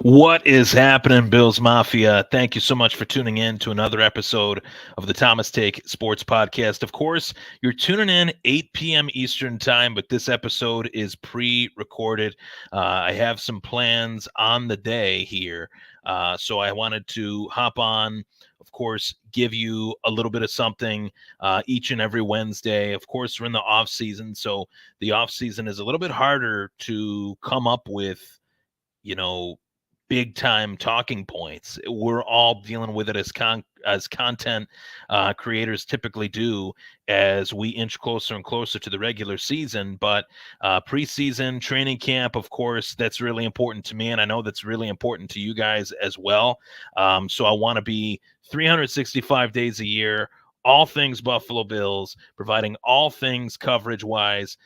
What is happening, Bills Mafia? Thank you so much for tuning in to another episode of the Thomas Take Sports Podcast. Of course, you're tuning in 8 p.m. Eastern Time, but this episode is pre-recorded. I have some plans on the day here, so I wanted to hop on. Of course, give you a little bit of something each and every Wednesday. Of course, we're in the off season, so the off season is a little bit harder to come up with, you know, big time talking points. We're all dealing with it as content creators typically do as we inch closer and closer to the regular season. But preseason training camp, of course, that's really important to me, and I know that's really important to you guys as well. So I want to be 365 days a year, all things Buffalo Bills, providing all things coverage wise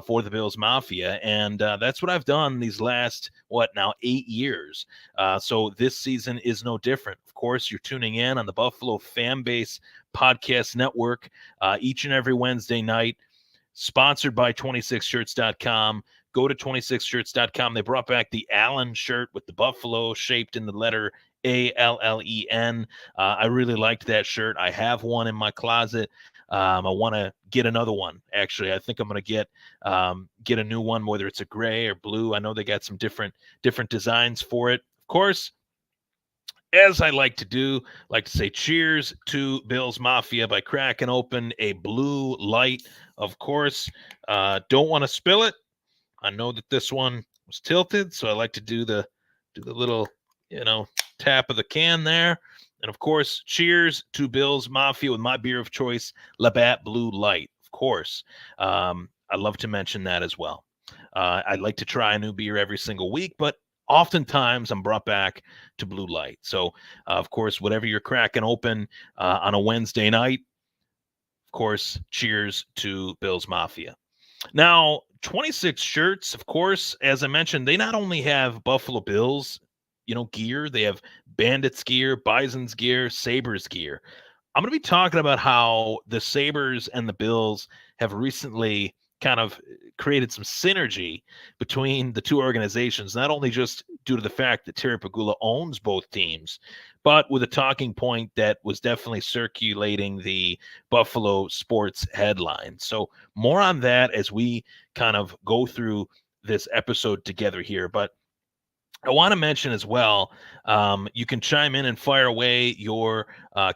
for the Bills Mafia. And that's what I've done these last, 8 years. So this season is no different. Of course, you're tuning in on the Buffalo Fan Base Podcast Network each and every Wednesday night, sponsored by 26shirts.com. Go to 26shirts.com. They brought back the Allen shirt with the buffalo shaped in the letter Allen. I really liked that shirt. I have one in my closet. I want to get another one. Actually, I think I'm going to get a new one, whether it's a gray or blue. I know they got some different designs for it. Of course, as I like to do, like to say cheers to Bills Mafia by cracking open a blue light. Of course, don't want to spill it. I know that this one was tilted, so I like to do the little, tap of the can there. And of course, cheers to Bills Mafia with my beer of choice, Labatt Blue Light. Of course, I love to mention that as well. I'd like to try a new beer every single week, but oftentimes I'm brought back to Blue Light. So, of course, whatever you're cracking open on a Wednesday night, of course, cheers to Bills Mafia. Now, 26 shirts, of course, as I mentioned, they not only have Buffalo Bills, gear, they have Bandits gear, Bison's gear, Sabres gear. I'm going to be talking about how the Sabres and the Bills have recently kind of created some synergy between the two organizations, not only just due to the fact that Terry Pegula owns both teams, but with a talking point that was definitely circulating the Buffalo sports headline. So more on that as we kind of go through this episode together here. But I want to mention as well, you can chime in and fire away your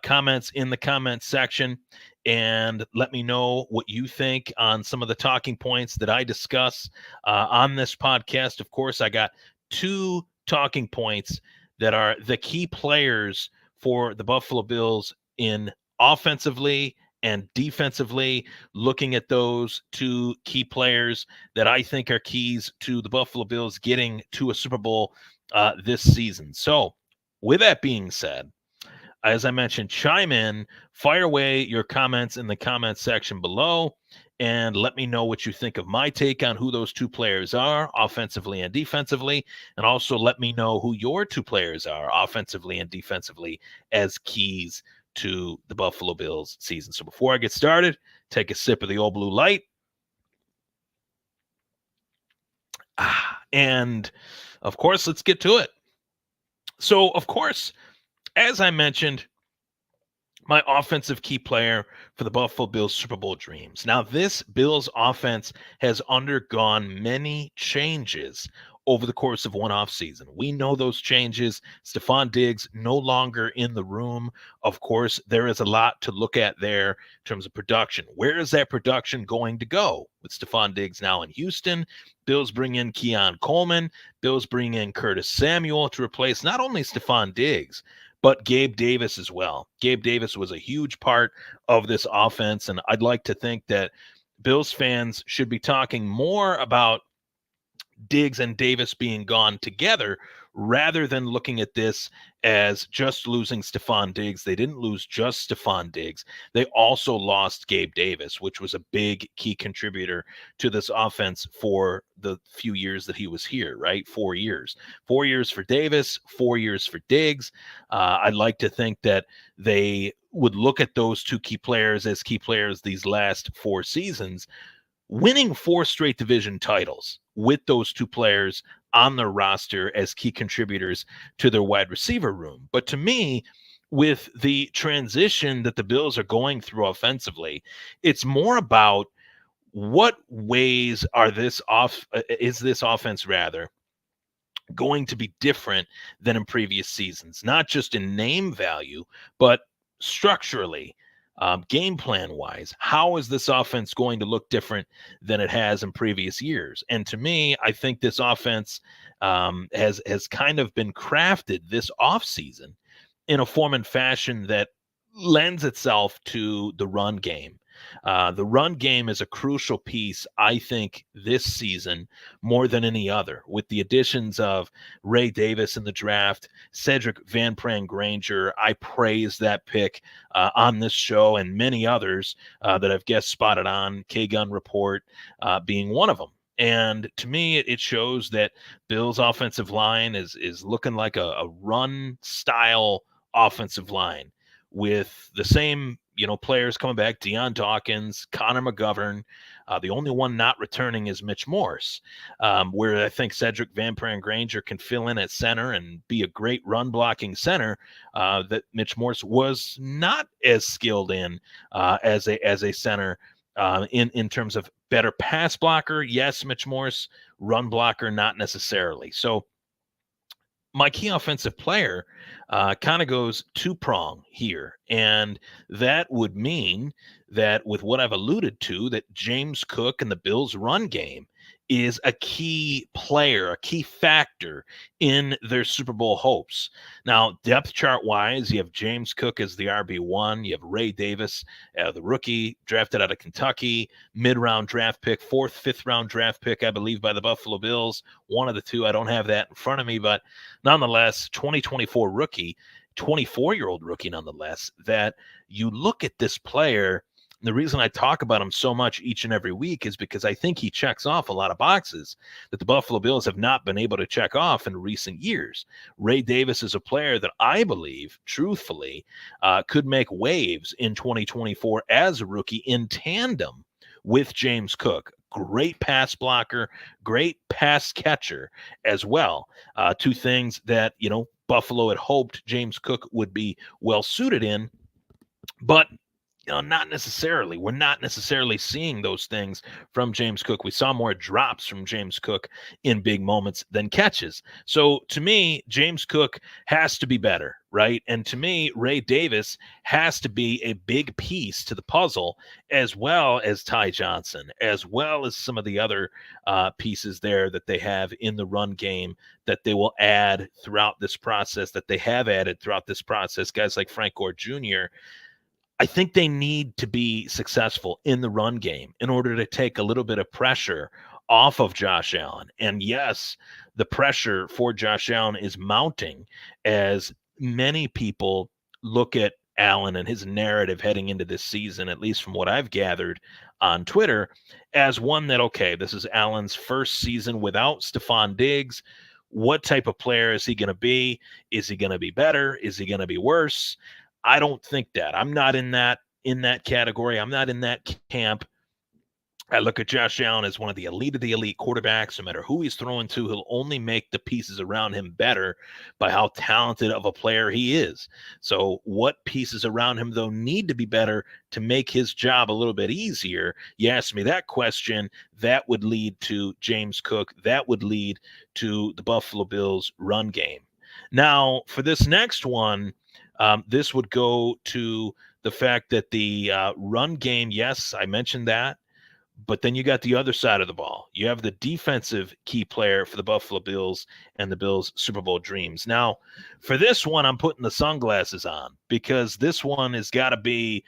comments in the comment section and let me know what you think on some of the talking points that I discuss on this podcast. Of course, I got two talking points that are the key players for the Buffalo Bills in offensively and defensively, looking at those two key players that I think are keys to the Buffalo Bills getting to a Super Bowl this season. So, with that being said, as I mentioned, chime in, fire away your comments in the comments section below, and let me know what you think of my take on who those two players are, offensively and defensively, and also let me know who your two players are, offensively and defensively, as keys to the Buffalo Bills season. So before I get started, take a sip of the old blue light. And of course, let's get to it. So, of course, as I mentioned, my offensive key player for the Buffalo Bills Super Bowl dreams. Now, this Bills offense has undergone many changes over the course of one offseason. We know those changes. Stefon Diggs no longer in the room. Of course, there is a lot to look at there in terms of production. Where is that production going to go? With Stefon Diggs now in Houston, Bills bring in Keon Coleman. Bills bring in Curtis Samuel to replace not only Stefon Diggs, but Gabe Davis as well. Gabe Davis was a huge part of this offense, and I'd like to think that Bills fans should be talking more about Diggs and Davis being gone together rather than looking at this as just losing Stefon Diggs. They didn't lose just Stefon Diggs. They also lost Gabe Davis, which was a big key contributor to this offense for the few years that he was here, right? 4 years. 4 years for Davis, 4 years for Diggs. I'd like to think that they would look at those two key players as key players these last 4 seasons, winning 4 straight division titles with those two players on their roster as key contributors to their wide receiver room. But to me, with the transition that the Bills are going through offensively, it's more about what ways is this offense rather going to be different than in previous seasons, not just in name value, but structurally, game plan wise. How is this offense going to look different than it has in previous years? And to me, I think this offense has kind of been crafted this offseason in a form and fashion that lends itself to the run game. The run game is a crucial piece, I think, this season more than any other, with the additions of Ray Davis in the draft, Cedric Van Pran Granger. I praise that pick on this show and many others that I've guest spotted on, K-Gun Report being one of them. And to me, it shows that Bill's offensive line is looking like a run style offensive line with the same players coming back: Deion Dawkins, Connor McGovern. The only one not returning is Mitch Morse, where I think Cedric Van Pran Granger can fill in at center and be a great run blocking center that Mitch Morse was not as skilled in as a center in terms of better pass blocker. Yes, Mitch Morse, run blocker, not necessarily. So my key offensive player kind of goes two-prong here, and that would mean that with what I've alluded to, that James Cook and the Bills' run game is a key player, a key factor in their Super Bowl hopes. Now, depth chart-wise, you have James Cook as the RB1. You have Ray Davis, the rookie drafted out of Kentucky, mid-round draft pick, fourth, fifth-round draft pick, I believe, by the Buffalo Bills. One of the two. I don't have that in front of me, but nonetheless, 2024 rookie, 24-year-old rookie nonetheless, that you look at this player. The reason I talk about him so much each and every week is because I think he checks off a lot of boxes that the Buffalo Bills have not been able to check off in recent years. Ray Davis is a player that I believe, truthfully, could make waves in 2024 as a rookie in tandem with James Cook. Great pass blocker, great pass catcher as well. Two things that, Buffalo had hoped James Cook would be well suited in, but not necessarily. We're not necessarily seeing those things from James Cook. We saw more drops from James Cook in big moments than catches. So to me, James Cook has to be better, right? And to me, Ray Davis has to be a big piece to the puzzle, as well as Ty Johnson, as well as some of the other pieces there that they have in the run game that they will add throughout this process, that they have added throughout this process. Guys like Frank Gore Jr., I think they need to be successful in the run game in order to take a little bit of pressure off of Josh Allen. And yes, the pressure for Josh Allen is mounting as many people look at Allen and his narrative heading into this season, at least from what I've gathered on Twitter, as one that, okay, this is Allen's first season without Stephon Diggs. What type of player is he going to be? Is he going to be better? Is he going to be worse? I don't think that. I'm not in that category. I'm not in that camp. I look at Josh Allen as one of the elite quarterbacks. No matter who he's throwing to, he'll only make the pieces around him better by how talented of a player he is. So what pieces around him, though, need to be better to make his job a little bit easier? You ask me that question, that would lead to James Cook. That would lead to the Buffalo Bills run game. Now, for this next one, this would go to the fact that the run game, yes, I mentioned that, but then you got the other side of the ball. You have the defensive key player for the Buffalo Bills and the Bills' Super Bowl dreams. Now, for this one, I'm putting the sunglasses on because this one has got to be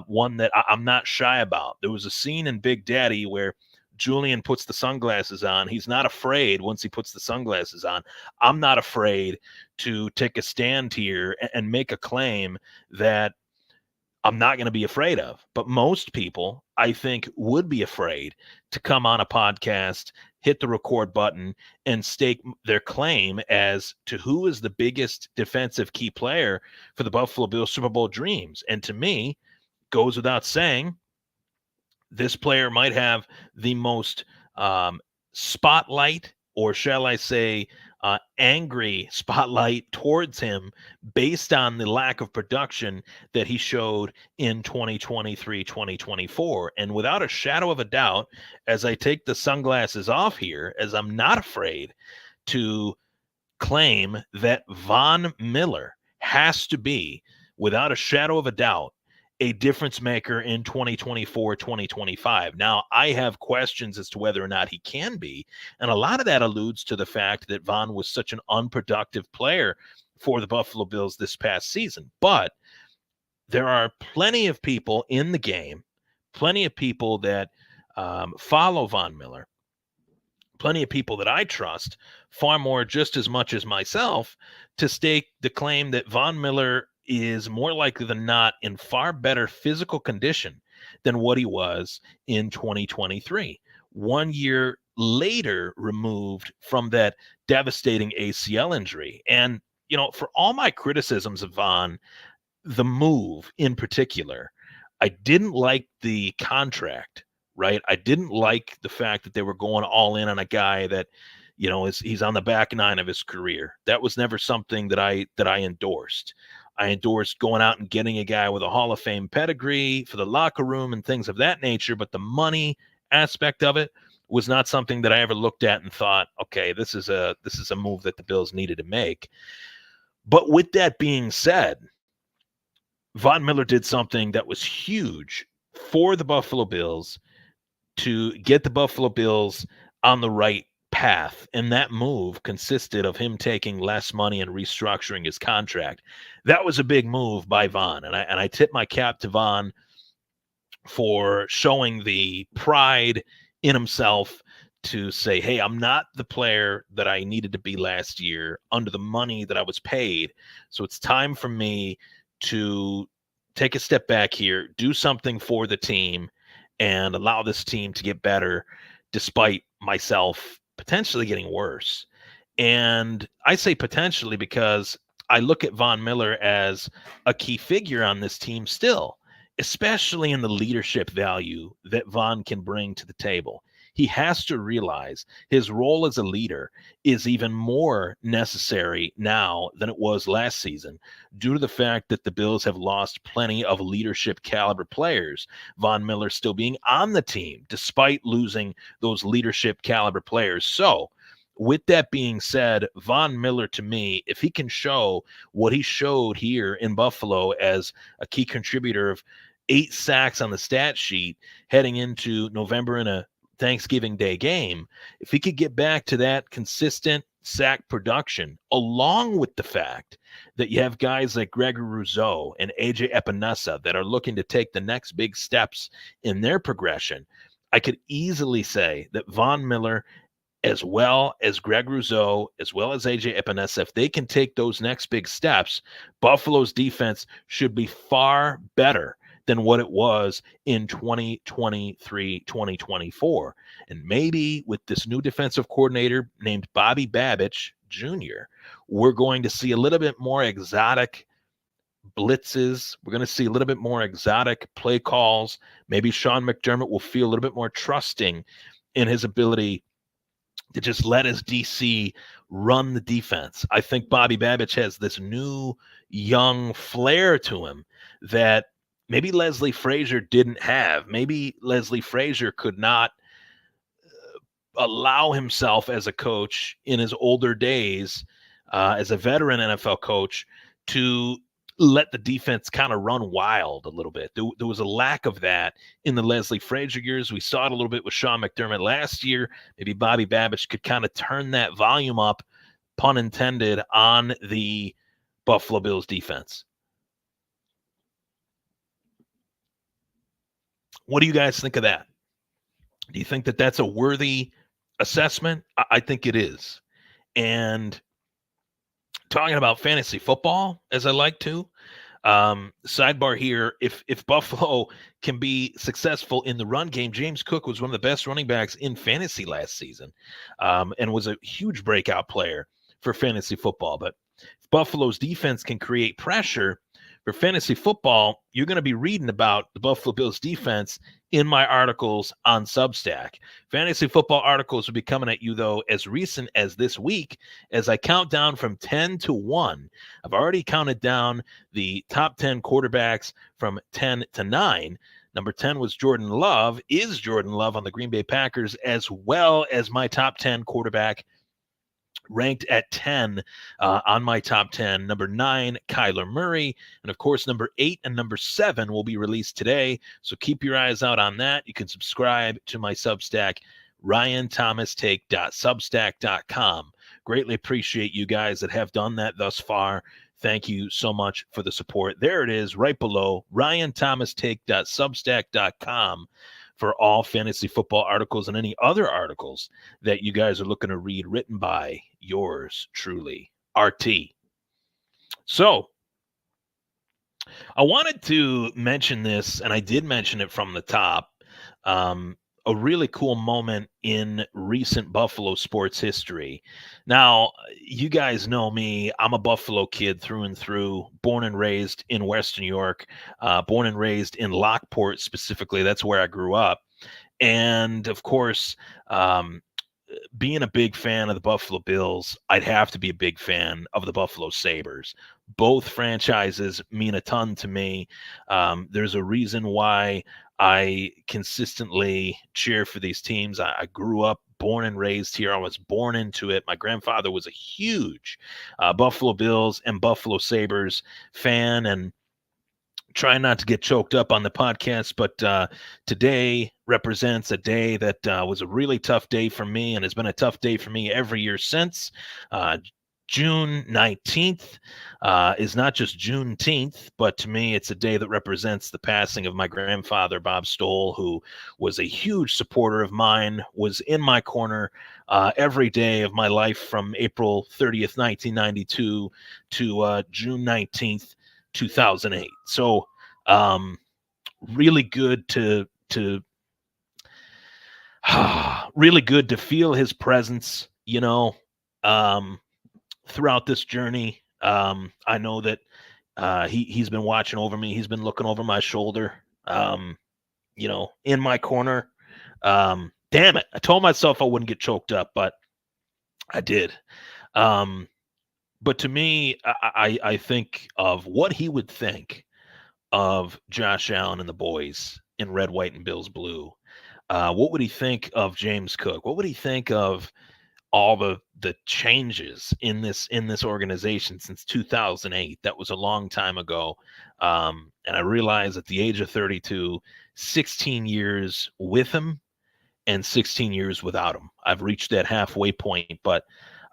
one that I'm not shy about. There was a scene in Big Daddy where Julian puts the sunglasses on. He's not afraid once he puts the sunglasses on. I'm not afraid to take a stand here and make a claim that I'm not going to be afraid of. But most people, I think, would be afraid to come on a podcast, hit the record button, and stake their claim as to who is the biggest defensive key player for the Buffalo Bills Super Bowl dreams. And to me, goes without saying, this player might have the most spotlight, or shall I say, angry spotlight towards him based on the lack of production that he showed in 2023, 2024. And without a shadow of a doubt, as I take the sunglasses off here, as I'm not afraid to claim that Von Miller has to be, without a shadow of a doubt, a difference maker in 2024, 2025. Now, I have questions as to whether or not he can be. And a lot of that alludes to the fact that Von was such an unproductive player for the Buffalo Bills this past season. But there are plenty of people in the game, plenty of people that follow Von Miller, plenty of people that I trust far more, just as much as myself, to stake the claim that Von Miller is more likely than not in far better physical condition than what he was in 2023. 1 year later removed from that devastating ACL injury. And, for all my criticisms of Von, the move in particular, I didn't like the contract, right? I didn't like the fact that they were going all in on a guy that, he's on the back nine of his career. That was never something that I endorsed. I endorsed going out and getting a guy with a Hall of Fame pedigree for the locker room and things of that nature, but the money aspect of it was not something that I ever looked at and thought, okay, this is a move that the Bills needed to make. But with that being said, Von Miller did something that was huge for the Buffalo Bills to get the Buffalo Bills on the right path. And that move consisted of him taking less money and restructuring his contract. That was a big move by Von. And I tip my cap to Von for showing the pride in himself to say, hey, I'm not the player that I needed to be last year under the money that I was paid. So it's time for me to take a step back here, do something for the team, and allow this team to get better despite myself potentially getting worse. And I say potentially because I look at Von Miller as a key figure on this team still, especially in the leadership value that Von can bring to the table. He has to realize his role as a leader is even more necessary now than it was last season due to the fact that the Bills have lost plenty of leadership caliber players. Von Miller still being on the team despite losing those leadership caliber players. So with that being said, Von Miller, to me, if he can show what he showed here in Buffalo as a key contributor of 8 sacks on the stat sheet heading into November in a Thanksgiving Day game, if he could get back to that consistent sack production, along with the fact that you have guys like Gregory Rousseau and AJ Epinesa that are looking to take the next big steps in their progression, I could easily say that Von Miller, as well as Greg Rousseau, as well as AJ Epinesa, if they can take those next big steps, Buffalo's defense should be far better than what it was in 2023, 2024. And maybe with this new defensive coordinator named Bobby Babich Jr., we're going to see a little bit more exotic blitzes. We're going to see a little bit more exotic play calls. Maybe Sean McDermott will feel a little bit more trusting in his ability to just let his DC run the defense. I think Bobby Babich has this new young flair to him that maybe Leslie Frazier didn't have. Maybe Leslie Frazier could not allow himself as a coach in his older days, as a veteran NFL coach, to let the defense kind of run wild a little bit. There was a lack of that in the Leslie Frazier years. We saw it a little bit with Sean McDermott last year. Maybe Bobby Babich could kind of turn that volume up, pun intended, on the Buffalo Bills defense. What do you guys think of that? Do you think that that's a worthy assessment? I think it is. And talking about fantasy football, as I like to, sidebar here, if Buffalo can be successful in the run game, James Cook was one of the best running backs in fantasy last season, and was a huge breakout player for fantasy football. But if Buffalo's defense can create pressure for fantasy football, you're going to be reading about the Buffalo Bills defense in my articles on Substack. Fantasy football articles will be coming at you, though, as recent as this week, as I count down from 10 to 1. I've already counted down the top 10 quarterbacks from 10 to 9. Number 10 was Jordan Love, is Jordan Love on the Green Bay Packers, as well as my top 10 quarterback ranked at 10 on my top 10. Number 9, Kyler Murray. And of course, number 8 and number 7 will be released today. So keep your eyes out on that. You can subscribe to my Substack, ryanthamastake.substack.com. Greatly appreciate you guys that have done that thus far. Thank you so much for the support. There it is right below, ryanthamastake.substack.com. for all fantasy football articles and any other articles that you guys are looking to read, written by yours truly, RT. So I wanted to mention this, and I did mention it from the top, a really cool moment in recent Buffalo sports history. Now, you guys know me. I'm a Buffalo kid through and through, born and raised in Western New York, born and raised in Lockport specifically. That's where I grew up. And, of course, being a big fan of the Buffalo Bills, I'd have to be a big fan of the Buffalo Sabres. Both franchises mean a ton to me. There's a reason why I consistently cheer for these teams. I grew up, born and raised here. I was born into it. My grandfather was a huge Buffalo Bills and Buffalo Sabres fan, and trying not to get choked up on the podcast, but today represents a day that was a really tough day for me, and has been a tough day for me every year since. June 19th is not just Juneteenth, but to me, it's a day that represents the passing of my grandfather, Bob Stoll, who was a huge supporter of mine, was in my corner every day of my life from April 30th, 1992 to June 19th, 2008. So really good to really good to feel his presence, throughout this journey. I know that he's been watching over me. He's been looking over my shoulder, in my corner. Damn it. I told myself I wouldn't get choked up, but I did. But to me, I think of what he would think of Josh Allen and the boys in red, white, and Bills blue. What would he think of James Cook? What would he think of all the changes in this organization since 2008? That was a long time ago. And I realized at the age of 32, 16 years with him and 16 years without him. I've reached that halfway point, but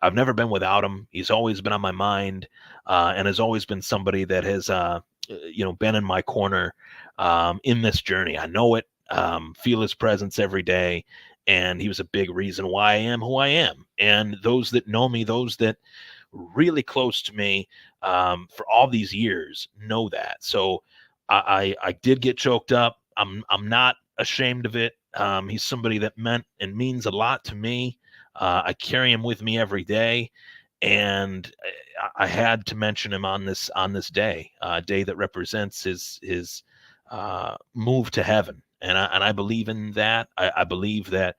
I've never been without him. He's always been on my mind, and has always been somebody that has, been in my corner in this journey. I know it, feel his presence every day, and he was a big reason why I am who I am. And those that know me, those that really close to me for all these years know that. So I did get choked up. I'm not ashamed of it. He's somebody that meant and means a lot to me. I carry him with me every day, and I had to mention him on this day, a day that represents his move to heaven. And I believe in that. I believe that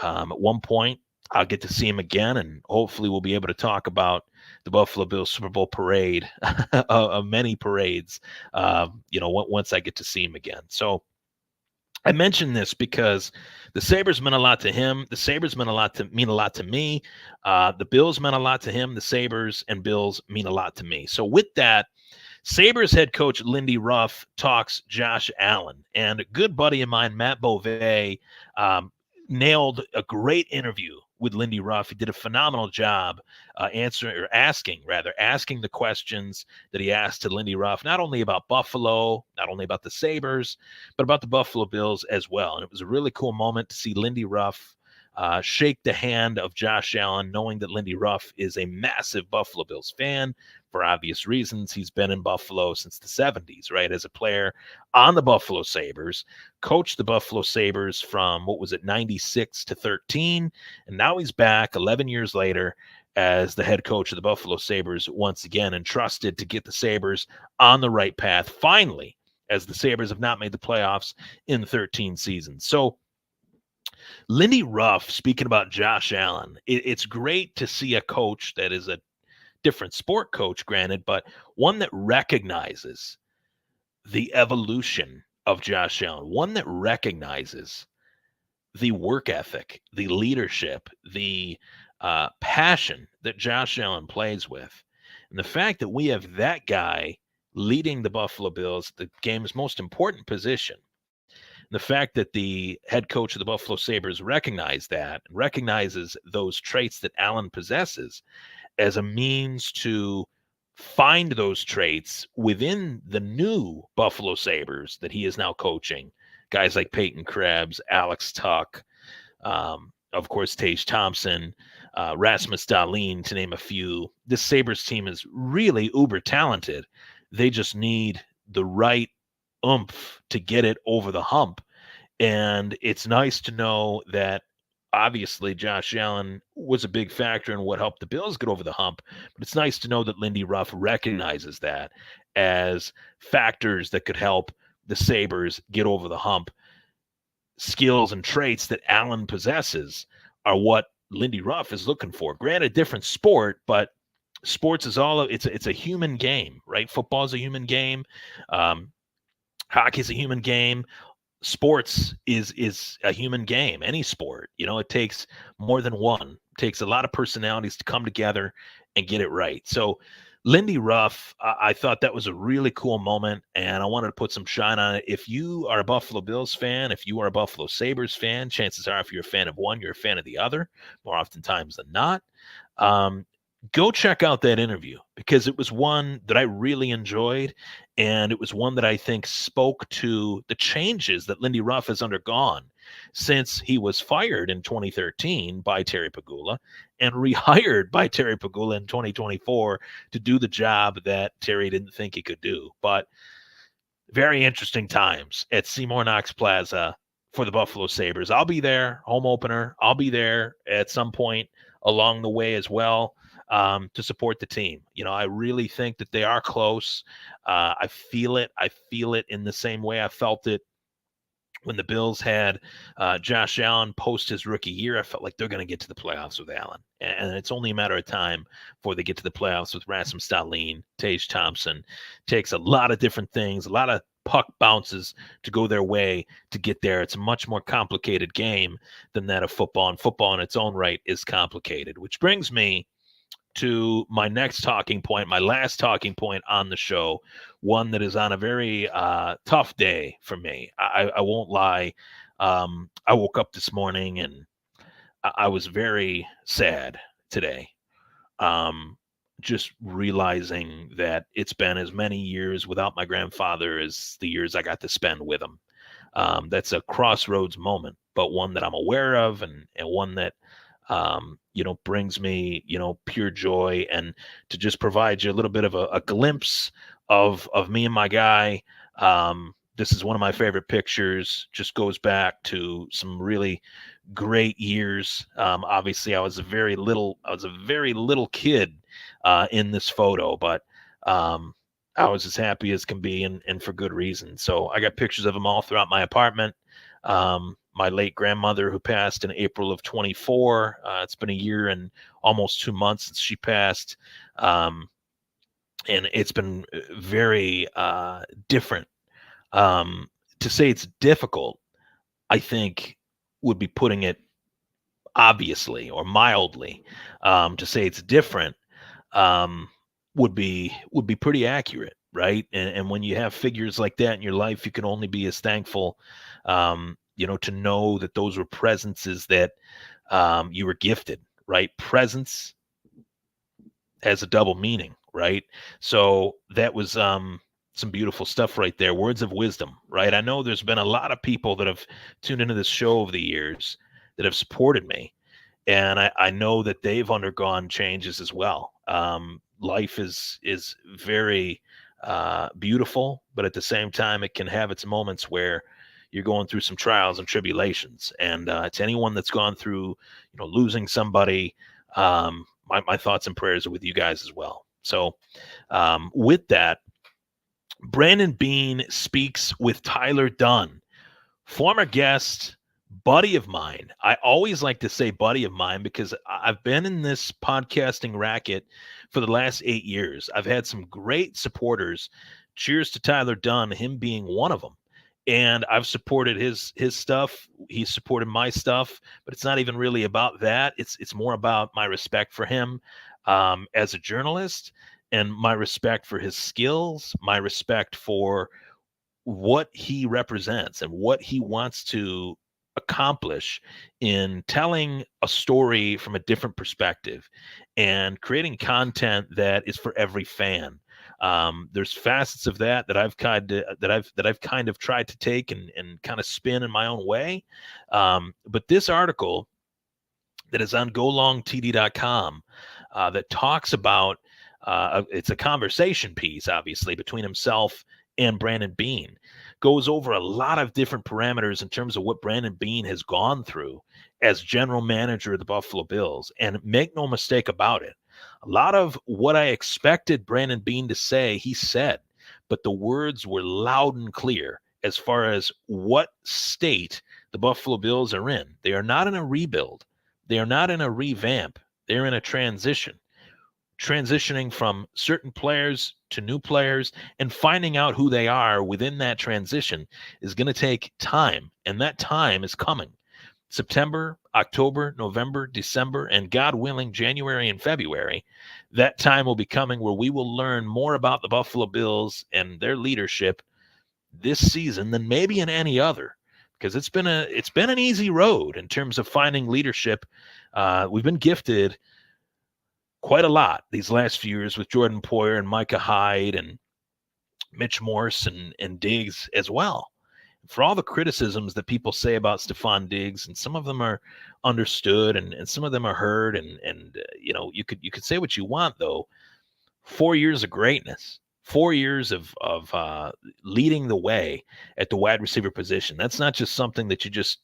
at one point I'll get to see him again, and hopefully we'll be able to talk about the Buffalo Bills Super Bowl parade, of many parades, once I get to see him again. So I mention this because the Sabres meant a lot to him. The Sabres mean a lot to me. The Bills meant a lot to him. The Sabres and Bills mean a lot to me. So with that, Sabres head coach Lindy Ruff talks Josh Allen, and a good buddy of mine, Matt Beauvais, nailed a great interview with Lindy Ruff. He did a phenomenal job asking the questions that he asked to Lindy Ruff, not only about Buffalo, not only about the Sabres, but about the Buffalo Bills as well. And it was a really cool moment to see Lindy Ruff shake the hand of Josh Allen, knowing that Lindy Ruff is a massive Buffalo Bills fan for obvious reasons. He's been in Buffalo since the 70s, right? As a player on the Buffalo Sabres, coached the Buffalo Sabres from, 96 to 13. And now he's back 11 years later as the head coach of the Buffalo Sabres once again, entrusted to get the Sabres on the right path finally, as the Sabres have not made the playoffs in 13 seasons. So Lindy Ruff, speaking about Josh Allen, it's great to see a coach that is a different sport coach, granted, but one that recognizes the evolution of Josh Allen, one that recognizes the work ethic, the leadership, the passion that Josh Allen plays with. And the fact that we have that guy leading the Buffalo Bills, the game's most important position, the fact that the head coach of the Buffalo Sabres recognizes those traits that Allen possesses as a means to find those traits within the new Buffalo Sabres that he is now coaching. Guys like Peyton Krebs, Alex Tuck, of course, Tage Thompson, Rasmus Dahlin, to name a few. This Sabres team is really uber talented. They just need the right oomph to get it over the hump. And it's nice to know that obviously Josh Allen was a big factor in what helped the Bills get over the hump, but it's nice to know that Lindy Ruff recognizes that as factors that could help the Sabres get over the hump. Skills and traits that Allen possesses are what Lindy Ruff is looking for. Granted, different sport, but sports is it's a human game, right? Football is a human game. Hockey is a human game. Sports is a human game. Any sport, it takes more than one. It takes a lot of personalities to come together and get it right. So Lindy Ruff, I thought that was a really cool moment, and I wanted to put some shine on it. If you are a Buffalo Bills fan, if you are a Buffalo Sabres fan, chances are if you're a fan of one, you're a fan of the other, more oftentimes than not. Go check out that interview, because it was one that I really enjoyed, and it was one that I think spoke to the changes that Lindy Ruff has undergone since he was fired in 2013 by Terry Pegula and rehired by Terry Pegula in 2024 to do the job that Terry didn't think he could do. But very interesting times at Seymour Knox Plaza for the Buffalo Sabres. I'll be there, home opener. I'll be there at some point along the way as well. To support the team. I really think that they are close. I feel it. I feel it in the same way I felt it when the Bills had Josh Allen post his rookie year. I felt like they're going to get to the playoffs with Allen. And it's only a matter of time before they get to the playoffs with Rasmus Dahlin, Tage Thompson. Takes a lot of different things, a lot of puck bounces to go their way to get there. It's a much more complicated game than that of football. And football in its own right is complicated, which brings me to my next talking point, my last talking point on the show, one that is on a very tough day for me. I won't lie. I woke up this morning and I was very sad today. Just realizing that it's been as many years without my grandfather as the years I got to spend with him. That's a crossroads moment, but one that I'm aware of, and one that brings me, pure joy. And to just provide you a little bit of a glimpse of me and my guy. This is one of my favorite pictures. Just goes back to some really great years. Obviously I was a very little kid in this photo, but I was as happy as can be, and for good reason. So I got pictures of him all throughout my apartment. My late grandmother, who passed in April of 24. It's been a year and almost 2 months since she passed. And it's been very different. To say it's difficult, I think, would be putting it obviously or mildly. To say it's different would be pretty accurate, right? And when you have figures like that in your life, you can only be as thankful to know that those were presences that you were gifted, right? Presence has a double meaning, right? So that was some beautiful stuff right there. Words of wisdom, right? I know there's been a lot of people that have tuned into this show over the years that have supported me. And I know that they've undergone changes as well. life is very beautiful, but at the same time, it can have its moments where you're going through some trials and tribulations. And to anyone that's gone through, losing somebody, my thoughts and prayers are with you guys as well. So with that, Brandon Beane speaks with Tyler Dunne, former guest, buddy of mine. I always like to say buddy of mine because I've been in this podcasting racket for the last 8 years. I've had some great supporters. Cheers to Tyler Dunne, him being one of them. And I've supported his stuff. He's supported my stuff, but it's not even really about that. It's more about my respect for him as a journalist, and my respect for his skills, my respect for what he represents and what he wants to accomplish in telling a story from a different perspective and creating content that is for every fan. There's facets of that I've kind of tried to take and kind of spin in my own way. But this article that is on golongtd.com that talks about it's a conversation piece, obviously, between himself and Brandon Beane, goes over a lot of different parameters in terms of what Brandon Beane has gone through as general manager of the Buffalo Bills. And make no mistake about it, a lot of what I expected Brandon Beane to say, he said, but the words were loud and clear as far as what state the Buffalo Bills are in. They are not in a rebuild. They are not in a revamp. They're in a transitioning from certain players to new players, and finding out who they are within that transition is going to take time. And that time is coming. September, October, November, December, and God willing, January and February, that time will be coming where we will learn more about the Buffalo Bills and their leadership this season than maybe in any other, because it's been an easy road in terms of finding leadership. We've been gifted quite a lot these last few years with Jordan Poyer and Micah Hyde and Mitch Morse and Diggs as well. For all the criticisms that people say about Stephon Diggs, and some of them are understood and some of them are heard, and you could say what you want, though. 4 years of greatness, 4 years of leading the way at the wide receiver position. That's not just something that you just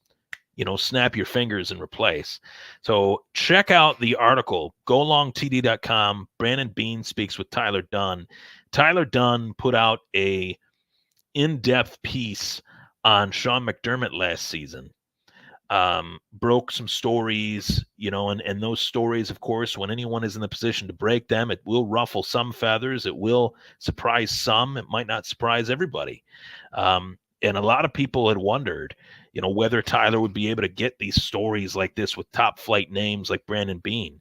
snap your fingers and replace. So check out the article, golongtd.com. Brandon Beane speaks with Tyler Dunne. Tyler Dunne put out a in-depth piece on Sean McDermott last season. Broke some stories, and those stories, of course, when anyone is in the position to break them, it will ruffle some feathers. It will surprise some. It might not surprise everybody. And a lot of people had wondered, whether Tyler would be able to get these stories like this with top flight names like Brandon Beane.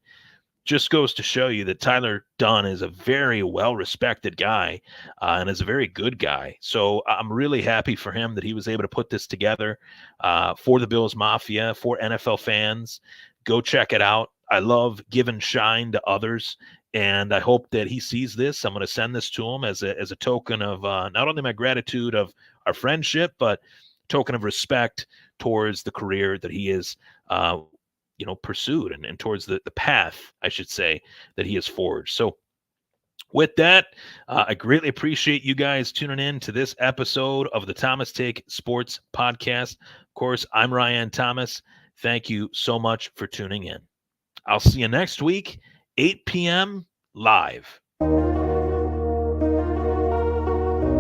Just goes to show you that Tyler Dunne is a very well-respected guy and is a very good guy. So I'm really happy for him that he was able to put this together for the Bills Mafia, for NFL fans. Go check it out. I love giving shine to others, and I hope that he sees this. I'm going to send this to him as a token of not only my gratitude of our friendship, but token of respect towards the career that he is pursued and towards the path, I should say, that he has forged. So with that, I greatly appreciate you guys tuning in to this episode of the Thomas Take Sports Podcast. Of course, I'm Ryan Thomas. Thank you so much for tuning in. I'll see you next week, 8 p.m. live.